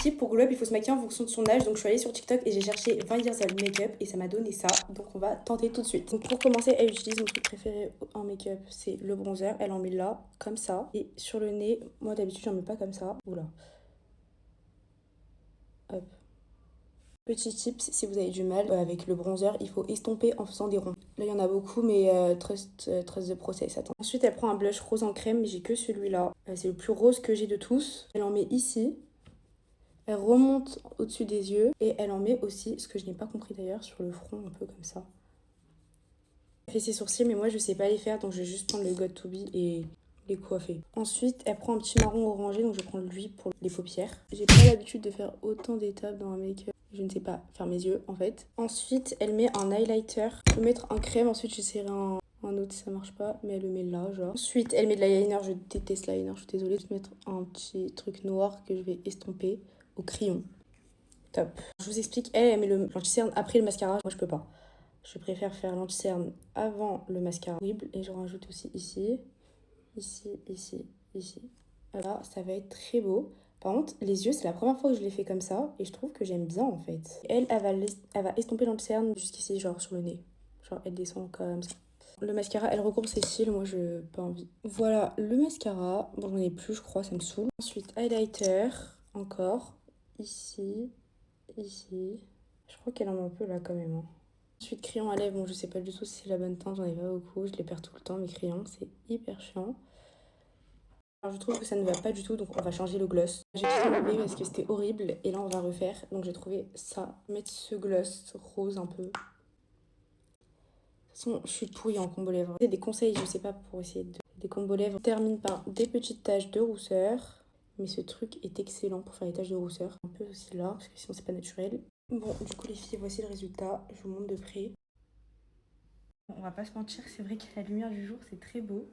type pour glow up, il faut se maquiller en fonction de son âge. Donc je suis allée sur TikTok et j'ai cherché 20 years old makeup et ça m'a donné ça. Donc on va tenter tout de suite. Donc pour commencer, elle utilise mon truc préféré en make-up, c'est le bronzer. Elle en met là, comme ça. Et sur le nez, moi d'habitude j'en mets pas comme ça. Oula. Hop. Petit tips, si vous avez du mal avec le bronzer, il faut estomper en faisant des ronds. Là, il y en a beaucoup, mais trust the process. Attends. Ensuite, elle prend un blush rose en crème, mais j'ai que celui-là. C'est le plus rose que j'ai de tous. Elle en met ici. Elle remonte au-dessus des yeux. Et elle en met aussi, ce que je n'ai pas compris d'ailleurs, sur le front, un peu comme ça. Elle fait ses sourcils, mais moi, je sais pas les faire, donc je vais juste prendre le Got To Be et les coiffer. Ensuite, elle prend un petit marron orangé, donc je vais prendre lui pour les paupières. J'ai pas l'habitude de faire autant d'étapes dans un make-up. Je ne sais pas faire mes yeux en fait. Ensuite, elle met un highlighter. Je vais mettre un crème. Ensuite, j'essaierai un autre si ça marche pas. Mais elle le met là, genre. Ensuite, elle met de l'eyeliner. Je déteste l'eyeliner. Je suis désolée. Je vais mettre un petit truc noir que je vais estomper au crayon. Top. Je vous explique. Elle met l'anti-cerne après le mascara. Moi, je peux pas. Je préfère faire l'anti-cerne avant le mascara. Horrible. Et je rajoute aussi ici. Ici, ici, ici. Là, ça va être très beau. Par contre, les yeux, c'est la première fois que je les fais comme ça et je trouve que j'aime bien en fait. Elle va estomper l'anti-cerne jusqu'ici, genre sur le nez. Genre, elle descend comme ça. Le mascara, elle recourbe ses cils, moi je pas envie. Voilà, le mascara. Bon, j'en ai plus, je crois, ça me saoule. Ensuite, highlighter, encore. Ici, ici. Je crois qu'elle en met un peu là quand même. Hein. Ensuite, crayon à lèvres. Bon, je sais pas du tout si c'est la bonne teinte, j'en ai pas beaucoup. Je les perds tout le temps, mes crayons, c'est hyper chiant. Alors, je trouve que ça ne va pas du tout, donc on va changer le gloss. J'ai tout enlevé parce que c'était horrible, et là on va refaire. Donc j'ai trouvé ça. Mettre ce gloss rose un peu. De toute façon, je suis pourrie en combo lèvres. C'est des conseils, je sais pas, pour essayer de... Des combos lèvres. On termine par des petites taches de rousseur. Mais ce truc est excellent pour faire les taches de rousseur. Un peu aussi là, parce que sinon c'est pas naturel. Bon, du coup les filles, voici le résultat. Je vous montre de près. On va pas se mentir, c'est vrai que la lumière du jour, c'est très beau.